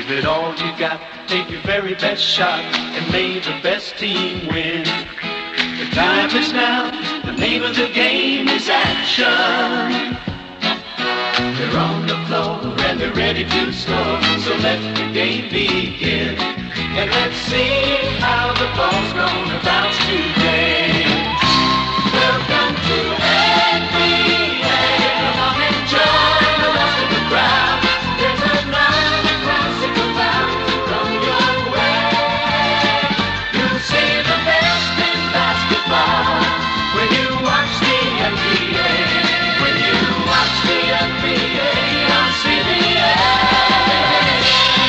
Give it all you got, take your very best shot, and may the best team win. The time is now, the name of the game is action. They're on the floor and they're ready to score, so let the game begin. And let's see how the ball's gonna bounce today. Welcome to NBA. Come on and join the rest of the crowd. There's another classical bound from your way. You'll see the best in basketball when you watch the NBA. When you watch the NBA on CBS.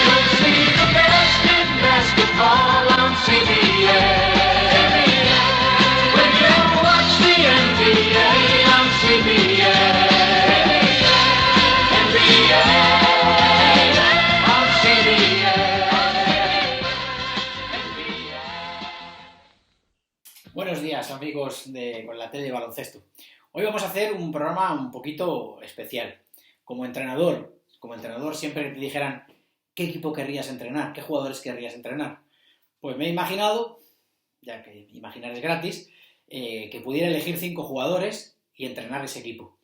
You'll see the best in basketball on CBS. When you watch the NBA on CBS. NBA on CBS. Buenos días, amigos con la tele de baloncesto. Hoy vamos a hacer un programa un poquito especial. Como entrenador siempre que te dijeran qué equipo querrías entrenar, qué jugadores querrías entrenar, pues me he imaginado, ya que imaginar es gratis, que pudiera elegir 5 jugadores y entrenar ese equipo.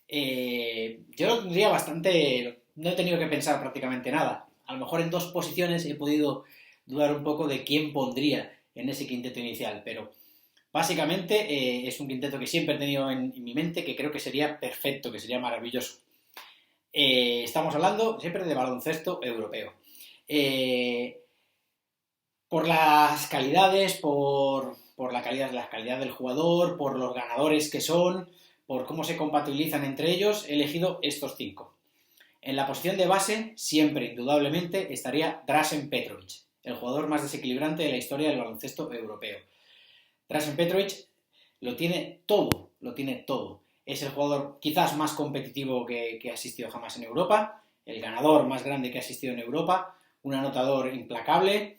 Yo lo tendría bastante... No he tenido que pensar prácticamente nada. A lo mejor en 2 posiciones he podido dudar un poco de quién pondría en ese quinteto inicial, pero básicamente es un quinteto que siempre he tenido en mi mente, que creo que sería perfecto, que sería maravilloso. Estamos hablando siempre de baloncesto europeo. Por las calidades, por la calidad del jugador, por los ganadores que son, por cómo se compatibilizan entre ellos, he elegido estos 5. En la posición de base, siempre, indudablemente, estaría Dražen Petrovic, el jugador más desequilibrante de la historia del baloncesto europeo. Dražen Petrovic lo tiene todo. Es el jugador quizás más competitivo que ha existido jamás en Europa, el ganador más grande que ha existido en Europa, un anotador implacable,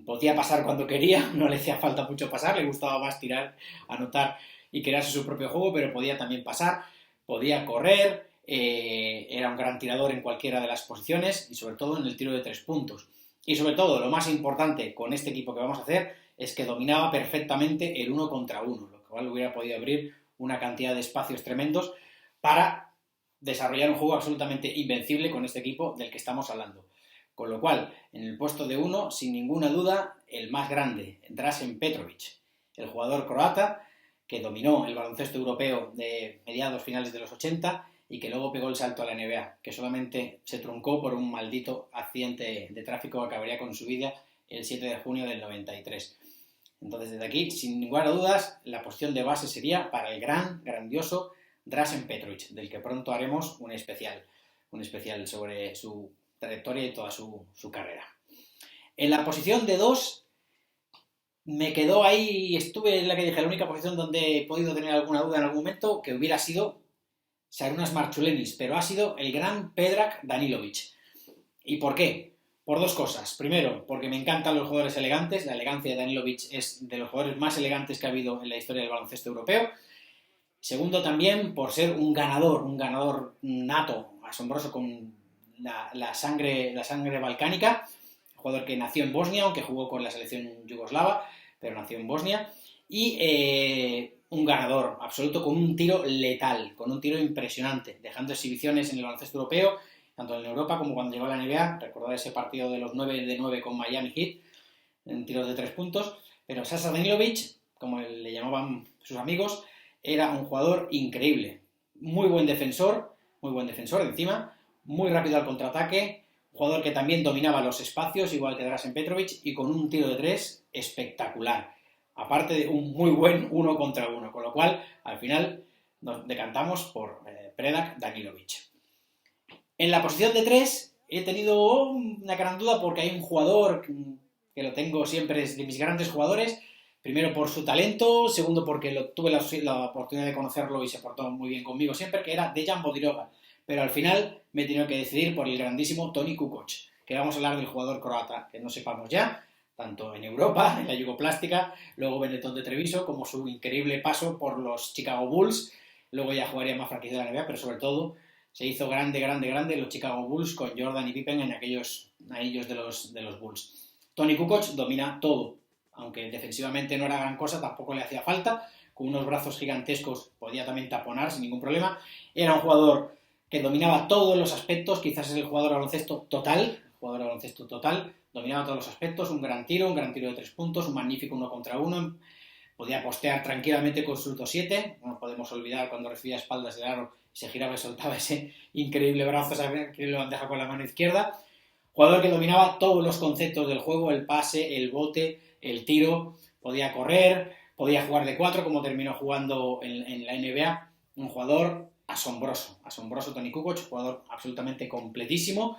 podía pasar cuando quería, no le hacía falta mucho pasar, le gustaba más tirar, anotar y crearse su propio juego, pero podía también pasar, podía correr, era un gran tirador en cualquiera de las posiciones y sobre todo en el tiro de 3 puntos. Y sobre todo, lo más importante con este equipo que vamos a hacer es que dominaba perfectamente el 1 contra 1, lo cual hubiera podido abrir una cantidad de espacios tremendos para desarrollar un juego absolutamente invencible con este equipo del que estamos hablando. Con lo cual, en el puesto de 1, sin ninguna duda, el más grande, Dražen Petrovic, el jugador croata que dominó el baloncesto europeo de mediados finales de los 80 y que luego pegó el salto a la NBA, que solamente se truncó por un maldito accidente de tráfico que acabaría con su vida el 7 de junio del 93. Entonces, desde aquí, sin ninguna dudas, la posición de base sería para el grandioso Dražen Petrovic, del que pronto haremos un especial sobre su trayectoria y toda su carrera. En la posición de 2, me quedó ahí, estuve en la que dije, la única posición donde he podido tener alguna duda en algún momento, que hubiera sido Šarūnas Marčiulionis, pero ha sido el gran Predrag Danilovic. ¿Y por qué? Por 2 cosas. Primero, porque me encantan los jugadores elegantes. La elegancia de Danilovic es de los jugadores más elegantes que ha habido en la historia del baloncesto europeo. Segundo, también por ser un ganador nato, asombroso, con la sangre balcánica. Un jugador que nació en Bosnia, aunque jugó con la selección yugoslava, pero nació en Bosnia. Y un ganador absoluto con un tiro letal, con un tiro impresionante, dejando exhibiciones en el baloncesto europeo, tanto en Europa como cuando llegó a la NBA. Recordad ese partido de los 9 de 9 con Miami Heat, en tiros de 3 puntos. Pero Sasha Danilovic, como le llamaban sus amigos, era un jugador increíble. Muy buen defensor encima, muy rápido al contraataque, un jugador que también dominaba los espacios, igual que Dražen Petrovic, y con un tiro de 3 espectacular. Aparte de un muy buen 1 contra 1, con lo cual, al final, nos decantamos por Predrag Danilovic. En la posición de 3 he tenido una gran duda porque hay un jugador que lo tengo siempre, es de mis grandes jugadores, primero por su talento, segundo porque tuve la oportunidad de conocerlo y se portó muy bien conmigo siempre, que era Dejan Bodiroga, pero al final me he tenido que decidir por el grandísimo Toni Kukoc, que vamos a hablar del jugador croata, que no sepamos ya, tanto en Europa, en la Yugoplástica, luego Benetton de Treviso, como su increíble paso por los Chicago Bulls, luego ya jugaría más franquicia de la NBA, pero sobre todo se hizo grande los Chicago Bulls con Jordan y Pippen en aquellos anillos de los Bulls. Toni Kukoc domina todo, aunque defensivamente no era gran cosa, tampoco le hacía falta, con unos brazos gigantescos podía también taponar sin ningún problema. Era un jugador que dominaba todos los aspectos, quizás es el jugador de baloncesto total, dominaba todos los aspectos, un gran tiro de 3 puntos, un magnífico 1 contra 1, podía postear tranquilamente con sus 2-7, no podemos olvidar cuando recibía espaldas del aro, se giraba y soltaba ese increíble brazo, esa increíble bandeja con la mano izquierda. Jugador que dominaba todos los conceptos del juego, el pase, el bote, el tiro, podía correr, podía jugar de 4 como terminó jugando en la NBA. Un jugador asombroso Toni Kukoc, jugador absolutamente completísimo.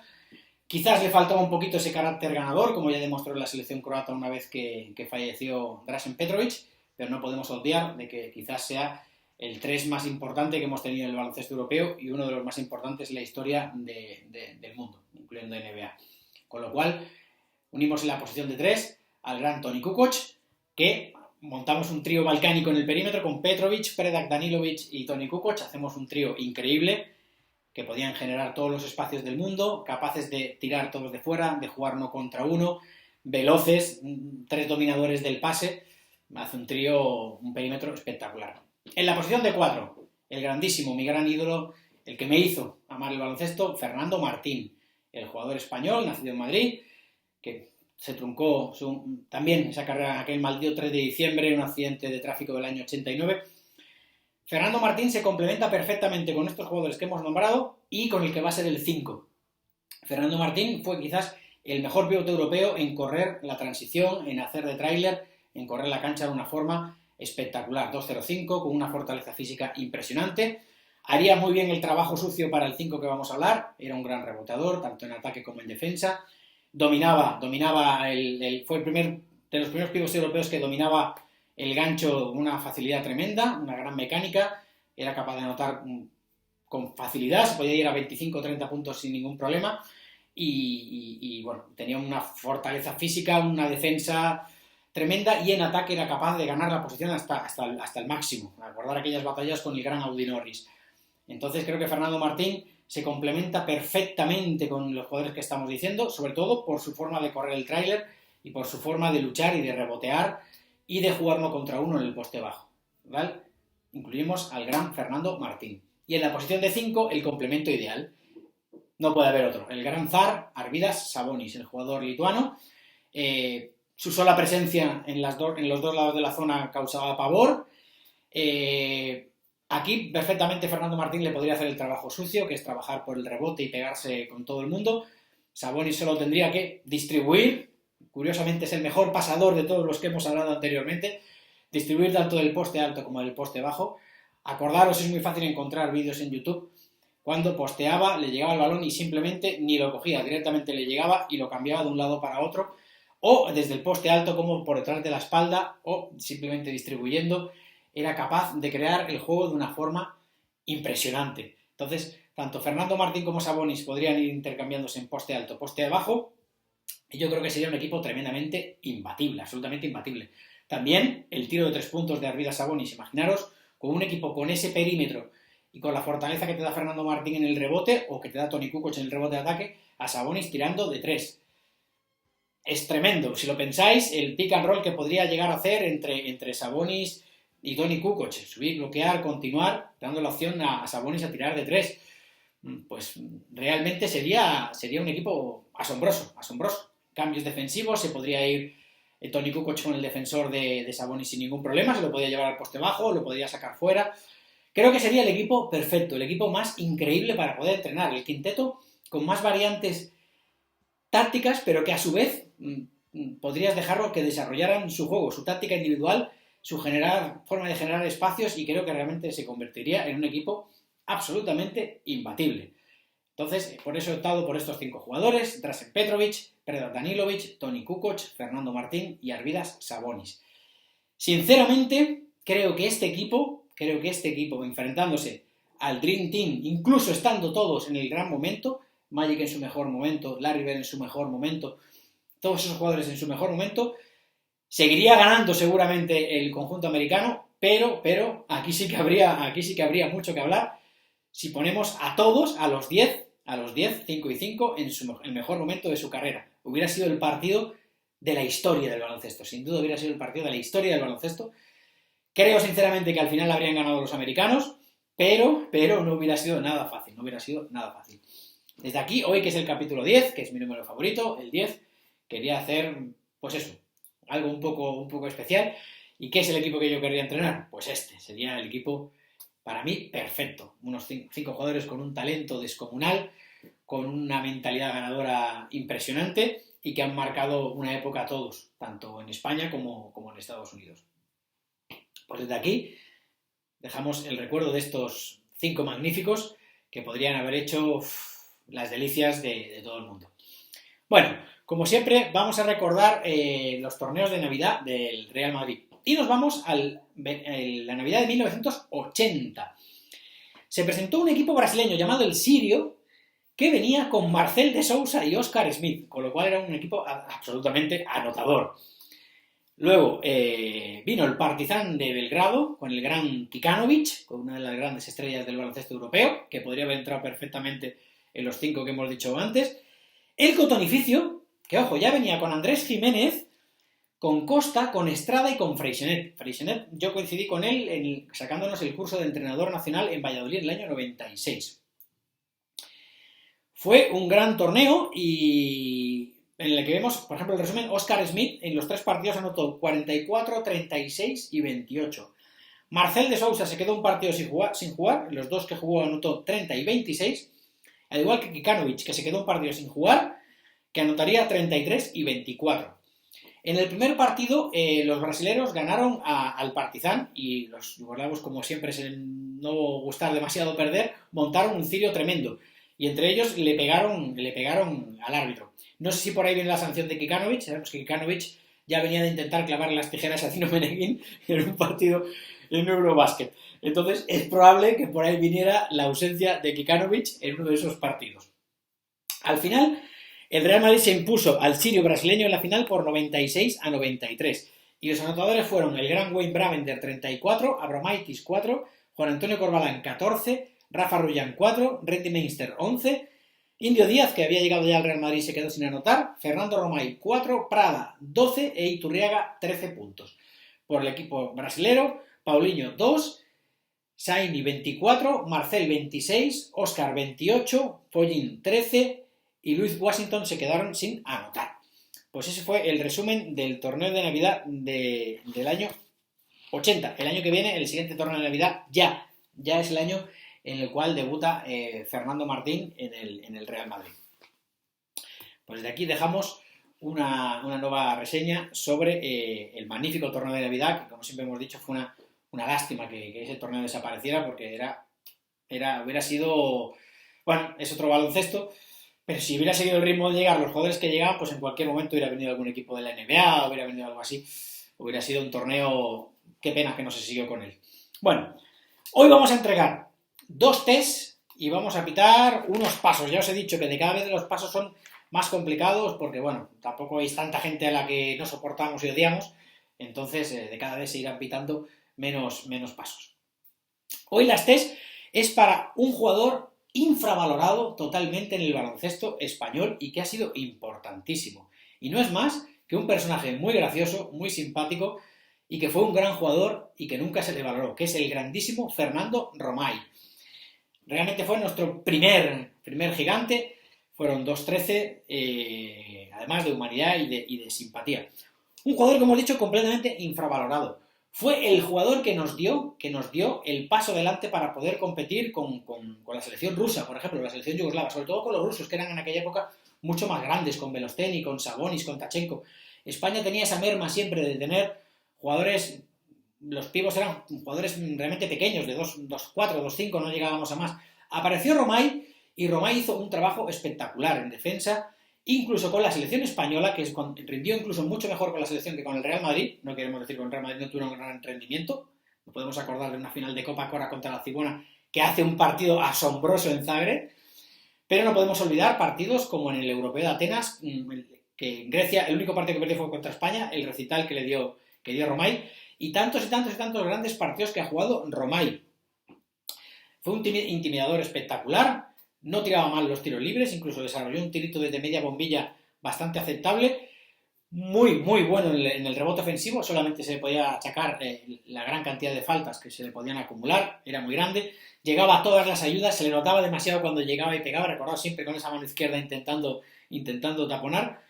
Quizás le faltaba un poquito ese carácter ganador, como ya demostró en la selección croata una vez que falleció Dražen Petrovic, pero no podemos obviar de que quizás sea el 3 más importante que hemos tenido en el baloncesto europeo y uno de los más importantes en la historia del mundo, incluyendo NBA. Con lo cual, unimos en la posición de 3 al gran Toni Kukoc, que montamos un trío balcánico en el perímetro con Petrovic, Predrag, Danilovic y Toni Kukoc. Hacemos un trío increíble que podían generar todos los espacios del mundo, capaces de tirar todos de fuera, de jugar 1 contra 1, veloces, 3 dominadores del pase. Hace un trío, un perímetro espectacular. En la posición de 4, el grandísimo, mi gran ídolo, el que me hizo amar el baloncesto, Fernando Martín, el jugador español, nacido en Madrid, que se truncó también esa carrera en aquel maldito 3 de diciembre, un accidente de tráfico del año 89. Fernando Martín se complementa perfectamente con estos jugadores que hemos nombrado y con el que va a ser el 5. Fernando Martín fue quizás el mejor pivote europeo en correr la transición, en hacer de tráiler, en correr la cancha de una forma espectacular. 2.05, con una fortaleza física impresionante. Haría muy bien el trabajo sucio para el 5 que vamos a hablar. Era un gran reboteador, tanto en ataque como en defensa. Dominaba fue el primer de los primeros pivotes europeos que dominaba el gancho con una facilidad tremenda, una gran mecánica. Era capaz de anotar con facilidad, se podía ir a 25 o 30 puntos sin ningún problema. Y bueno, tenía una fortaleza física, una defensa tremenda, y en ataque era capaz de ganar la posición hasta el máximo. Recordar aquellas batallas con el gran Audi Norris. Entonces creo que Fernando Martín se complementa perfectamente con los jugadores que estamos diciendo, sobre todo por su forma de correr el tráiler y por su forma de luchar y de rebotear y de jugar 1 contra 1 en el poste bajo, ¿vale? Incluimos al gran Fernando Martín. Y en la posición de 5, el complemento ideal. No puede haber otro. El gran zar, Arvydas Sabonis, el jugador lituano. Su sola presencia en los dos lados de la zona causaba pavor. Aquí perfectamente Fernando Martín le podría hacer el trabajo sucio, que es trabajar por el rebote y pegarse con todo el mundo. Sabonis solo tendría que distribuir. Curiosamente es el mejor pasador de todos los que hemos hablado anteriormente. Distribuir tanto del poste alto como del poste bajo. Acordaros, es muy fácil encontrar vídeos en YouTube. Cuando posteaba, le llegaba el balón y simplemente ni lo cogía. Directamente le llegaba y lo cambiaba de un lado para otro. O desde el poste alto como por detrás de la espalda, o simplemente distribuyendo. Era capaz de crear el juego de una forma impresionante. Entonces, tanto Fernando Martín como Sabonis podrían ir intercambiándose en poste alto, poste bajo, y yo creo que sería un equipo tremendamente imbatible, absolutamente imbatible. También el tiro de 3 puntos de Arvydas Sabonis, imaginaros, con un equipo con ese perímetro y con la fortaleza que te da Fernando Martín en el rebote, o que te da Toni Kukoc en el rebote de ataque, a Sabonis tirando de 3. Es tremendo. Si lo pensáis, el pick and roll que podría llegar a hacer entre Sabonis y Toni Kukoc, subir, bloquear, continuar, dando la opción a Sabonis a tirar de 3, pues realmente sería un equipo asombroso. Cambios defensivos, se podría ir Toni Kukoc con el defensor de Sabonis sin ningún problema, se lo podía llevar al poste bajo, lo podía sacar fuera. Creo que sería el equipo perfecto, el equipo más increíble para poder entrenar, el quinteto con más variantes tácticas, pero que a su vez podrías dejarlo que desarrollaran su juego, su táctica individual, su forma de generar espacios, y creo que realmente se convertiría en un equipo absolutamente imbatible. Entonces, por eso he optado por estos 5 jugadores: Dražen Petrovic, Predrag Danilovic, Toni Kukoc, Fernando Martín y Arvydas Sabonis. Sinceramente, creo que este equipo, enfrentándose al Dream Team, incluso estando todos en el gran momento, Magic en su mejor momento, Larry Bird en su mejor momento, todos esos jugadores en su mejor momento, seguiría ganando seguramente el conjunto americano, pero aquí sí que habría mucho que hablar si ponemos a todos, a los 10 a los 10, 5 y 5 en el mejor momento de su carrera. Hubiera sido el partido de la historia del baloncesto. Sin duda hubiera sido el partido de la historia del baloncesto. Creo sinceramente que al final habrían ganado los americanos, pero no hubiera sido nada fácil. No hubiera sido nada fácil. Desde aquí, hoy que es el capítulo 10, que es mi número favorito, el 10, quería hacer, pues eso, algo un poco especial. ¿Y qué es el equipo que yo querría entrenar? Pues este, sería el equipo, para mí, perfecto. Unos 5 jugadores con un talento descomunal, con una mentalidad ganadora impresionante y que han marcado una época a todos, tanto en España como en Estados Unidos. Pues desde aquí dejamos el recuerdo de estos 5 magníficos que podrían haber hecho las delicias de todo el mundo. Bueno, como siempre, vamos a recordar los torneos de Navidad del Real Madrid. Y nos vamos a la Navidad de 1980. Se presentó un equipo brasileño llamado el Sirio, que venía con Marcel de Sousa y Oscar Smith, con lo cual era un equipo absolutamente anotador. Luego vino el Partizan de Belgrado, con el gran Kikanovic, con una de las grandes estrellas del baloncesto europeo, que podría haber entrado perfectamente en los 5 que hemos dicho antes. El Cotonificio, que ojo, ya venía con Andrés Jiménez, con Costa, con Estrada y con Freixenet. Freixenet, yo coincidí con él sacándonos el curso de entrenador nacional en Valladolid en el año 96. Fue un gran torneo y en el que vemos, por ejemplo, el resumen, Oscar Smith en los 3 partidos anotó 44, 36 y 28. Marcel de Sousa se quedó un partido sin jugar, los 2 que jugó anotó 30 y 26, al igual que Kikanovic, que se quedó un partido sin jugar, que anotaría 33 y 24. En el primer partido, los brasileños ganaron al Partizan y los yugoslavos, como siempre, sin no gustar demasiado perder, montaron un cirio tremendo. Y entre ellos le pegaron al árbitro. No sé si por ahí viene la sanción de Kikanovic. Sabemos que Kikanovic ya venía de intentar clavar las tijeras a Tino Meneguín en un partido en Eurobasket. Entonces es probable que por ahí viniera la ausencia de Kikanovic en uno de esos partidos. Al final, el Real Madrid se impuso al Sirio brasileño en la final por 96 a 93. Y los anotadores fueron el gran Wayne Bravender 34, Abromaitis 4, Juan Antonio Corbalán 14, Rafa Rullán 4, Randy Meinster 11, Indio Díaz, que había llegado ya al Real Madrid y se quedó sin anotar, Fernando Romay 4, Prada 12 e Iturriaga 13 puntos. Por el equipo brasilero, Paulinho 2, Saini 24, Marcel 26, Oscar 28, Follín 13 y Luis Washington se quedaron sin anotar. Pues ese fue el resumen del torneo de Navidad del año 80. El año que viene, el siguiente torneo de Navidad ya es el año en el cual debuta Fernando Martín en el Real Madrid. Pues de aquí dejamos una nueva reseña sobre el magnífico torneo de Navidad, que como siempre hemos dicho fue una lástima que ese torneo desapareciera, porque hubiera sido, bueno, es otro baloncesto, pero si hubiera seguido el ritmo de llegar los jugadores que llegaban, pues en cualquier momento hubiera venido algún equipo de la NBA, hubiera venido algo así, hubiera sido un torneo, qué pena que no se siguió con él. Bueno, hoy vamos a entregar 2 tests y vamos a pitar unos pasos. Ya os he dicho que de cada vez los pasos son más complicados porque, bueno, tampoco hay tanta gente a la que no soportamos y odiamos, entonces de cada vez se irán pitando menos pasos. Hoy las tests es para un jugador infravalorado totalmente en el baloncesto español y que ha sido importantísimo. Y no es más que un personaje muy gracioso, muy simpático y que fue un gran jugador y que nunca se le valoró, que es el grandísimo Fernando Romay. Realmente fue nuestro primer gigante, fueron 2-13, además de humanidad y de simpatía. Un jugador, como hemos dicho, completamente infravalorado. Fue el jugador que nos dio el paso adelante para poder competir con la selección rusa, por ejemplo, la selección yugoslava, sobre todo con los rusos, que eran en aquella época mucho más grandes, con Belosteni, con Sabonis, con Tachenko. España tenía esa merma siempre de tener jugadores, los pibos eran jugadores realmente pequeños, de 2'4", 2'5", no llegábamos a más. Apareció Romay y Romay hizo un trabajo espectacular en defensa, incluso con la selección española, que rindió incluso mucho mejor con la selección que con el Real Madrid. No queremos decir que el Real Madrid no tuvo un gran rendimiento. No podemos acordar de una final de Copa Cora contra la Cibona, que hace un partido asombroso en Zagreb. Pero no podemos olvidar partidos como en el Europeo de Atenas, que en Grecia el único partido que perdió fue contra España, el recital que dio Romay, y tantos grandes partidos que ha jugado Romay. Fue un intimidador espectacular, no tiraba mal los tiros libres, incluso desarrolló un tirito desde media bombilla bastante aceptable, muy bueno en el rebote ofensivo, solamente se le podía achacar la gran cantidad de faltas que se le podían acumular, era muy grande, llegaba a todas las ayudas, se le notaba demasiado cuando llegaba y pegaba, recordad siempre con esa mano izquierda intentando taponar,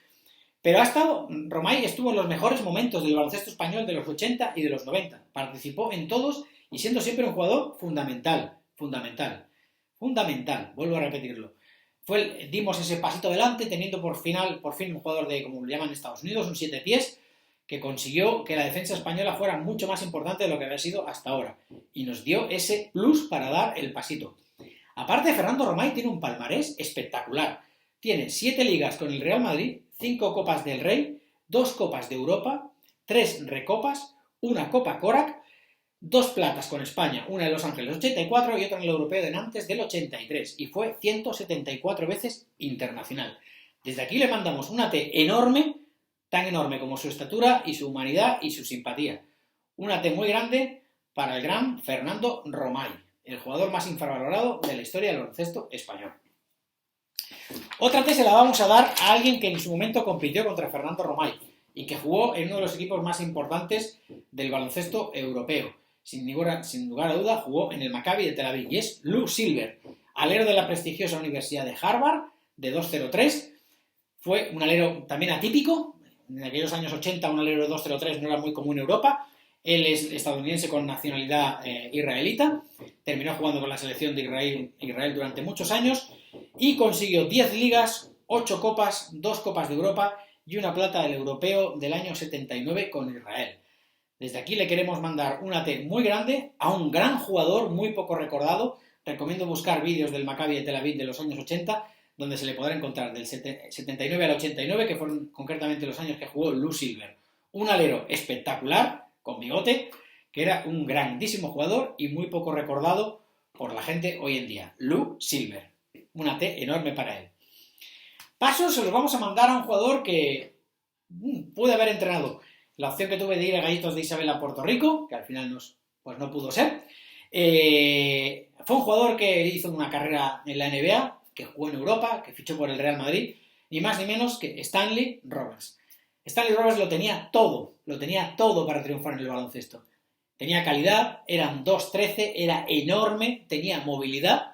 pero Romay estuvo en los mejores momentos del baloncesto español de los 80 y de los 90, participó en todos y siendo siempre un jugador fundamental, vuelvo a repetirlo. Dimos ese pasito adelante teniendo por fin un jugador de, como lo llaman en Estados Unidos, un 7 pies, que consiguió que la defensa española fuera mucho más importante de lo que había sido hasta ahora. Y nos dio ese plus para dar el pasito. Aparte, Fernando Romay tiene un palmarés espectacular. Tiene 7 ligas con el Real Madrid, 5 Copas del Rey, 2 Copas de Europa, 3 Recopas, 1 Copa Korak, 2 platas con España, una en Los Ángeles 84 y otra en el Europeo de Nantes del 83, y fue 174 veces internacional. Desde aquí le mandamos una T enorme, tan enorme como su estatura y su humanidad y su simpatía. Una T muy grande para el gran Fernando Romay, el jugador más infravalorado de la historia del baloncesto español. Otra T se la vamos a dar a alguien que en su momento compitió contra Fernando Romay y que jugó en uno de los equipos más importantes del baloncesto europeo. Sin lugar a duda, jugó en el Maccabi de Tel Aviv, y es Lou Silver, alero de la prestigiosa Universidad de Harvard, de 2.03. Fue un alero también atípico. En aquellos años 80 un alero de 2.03 no era muy común en Europa. Él es estadounidense con nacionalidad israelita. Terminó jugando con la selección de Israel durante muchos años y consiguió 10 ligas, 8 copas, 2 copas de Europa y una plata del europeo del año 79 con Israel. Desde aquí le queremos mandar una T muy grande a un gran jugador muy poco recordado. Recomiendo buscar vídeos del Maccabi de Tel Aviv de los años 80, donde se le podrá encontrar del 79 al 89, que fueron concretamente los años que jugó Lou Silver. Un alero espectacular, con bigote, que era un grandísimo jugador y muy poco recordado por la gente hoy en día. Lou Silver. Una T enorme para él. Pasos se los vamos a mandar a un jugador que pude haber entrenado. La opción que tuve de ir a Gallitos de Isabel a Puerto Rico, que al final no pudo ser. Fue un jugador que hizo una carrera en la NBA, que jugó en Europa, que fichó por el Real Madrid, ni más ni menos que Stanley Roberts. Stanley Roberts lo tenía todo para triunfar en el baloncesto. Tenía calidad, era un 2'13", era enorme, tenía movilidad.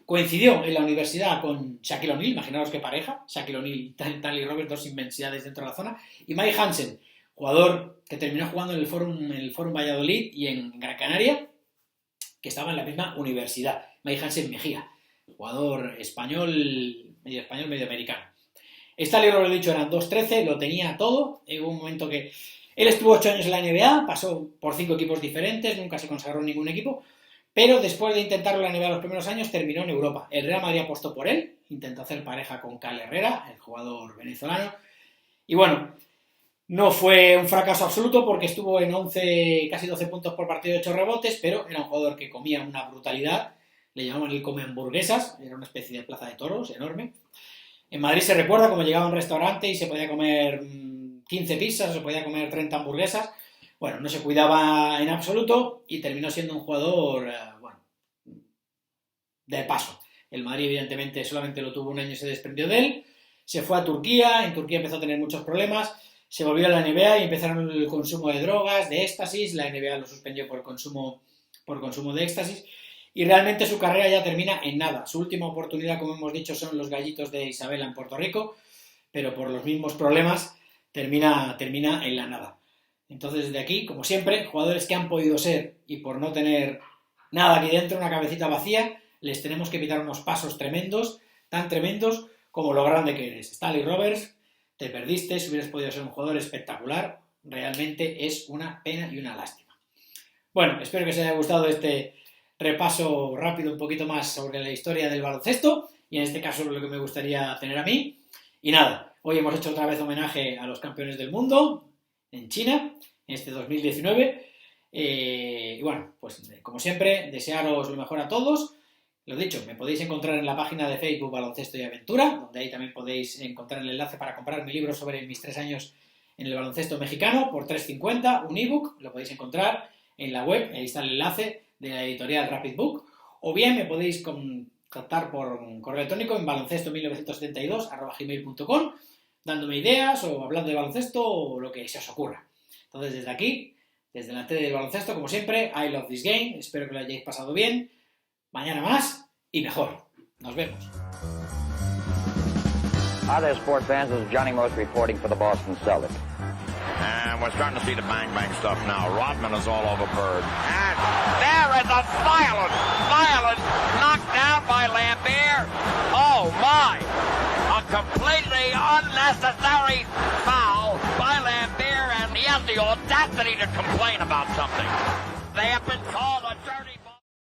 Coincidió en la universidad con Shaquille O'Neal, imaginaos qué pareja, Shaquille O'Neal y Stanley Roberts, dos inmensidades dentro de la zona, y Mike Hansen, jugador que terminó jugando en el Forum Valladolid y en Gran Canaria, que estaba en la misma universidad. Mike Hansen Mejía, jugador español, medio americano. Stanley Roberts, lo dicho, eran 2'13", lo tenía todo. Hubo un momento que él estuvo 8 años en la NBA, pasó por 5 equipos diferentes, nunca se consagró en ningún equipo, pero después de intentarlo en la NBA los primeros años, terminó en Europa. El Real Madrid apostó por él, intentó hacer pareja con Cal Herrera, el jugador venezolano, y bueno, no fue un fracaso absoluto porque estuvo en casi 12 puntos por partido de 8 rebotes, pero era un jugador que comía una brutalidad. Le llamaban el come hamburguesas, era una especie de plaza de toros enorme. En Madrid se recuerda como llegaba a un restaurante y se podía comer 15 pizzas, se podía comer 30 hamburguesas. Bueno, no se cuidaba en absoluto y terminó siendo un jugador, de paso. El Madrid evidentemente solamente lo tuvo un año y se desprendió de él. Se fue a Turquía, en Turquía empezó a tener muchos problemas. Se volvió a la NBA y empezaron el consumo de drogas, de éxtasis. La NBA lo suspendió por consumo de éxtasis. Y realmente su carrera ya termina en nada. Su última oportunidad, como hemos dicho, son los Gallitos de Isabela en Puerto Rico, pero por los mismos problemas termina en la nada. Entonces, desde aquí, como siempre, jugadores que han podido ser y por no tener nada aquí dentro, una cabecita vacía, les tenemos que evitar unos pasos tremendos, tan tremendos como lo grande que eres. Stanley Roberts, te perdiste, si hubieras podido ser un jugador espectacular, realmente es una pena y una lástima. Bueno, espero que os haya gustado este repaso rápido un poquito más sobre la historia del baloncesto y en este caso lo que me gustaría tener a mí. Y nada, hoy hemos hecho otra vez homenaje a los campeones del mundo en China, en este 2019. Y bueno, pues como siempre, desearos lo mejor a todos. Lo dicho, me podéis encontrar en la página de Facebook Baloncesto y Aventura, donde ahí también podéis encontrar el enlace para comprar mi libro sobre mis 3 años en el baloncesto mexicano por $3.50, un ebook, lo podéis encontrar en la web, ahí está el enlace de la editorial Rapid Book, o bien me podéis contactar por correo electrónico en baloncesto1972@gmail.com, dándome ideas o hablando de baloncesto o lo que se os ocurra. Entonces, desde aquí, desde la tele del baloncesto, como siempre, I love this game. Espero que lo hayáis pasado bien. Mañana más y mejor. Nos vemos. Hi there, sports fans. This is Johnny Most reporting for the Boston Celtics. And we're starting to see the bang-bang stuff now. Rodman is all over Bird. And there is a violent knockdown by Lambert. Oh, my. A completely unnecessary foul by Lambert, and he has the audacity to complain about something. They have been called a dirty...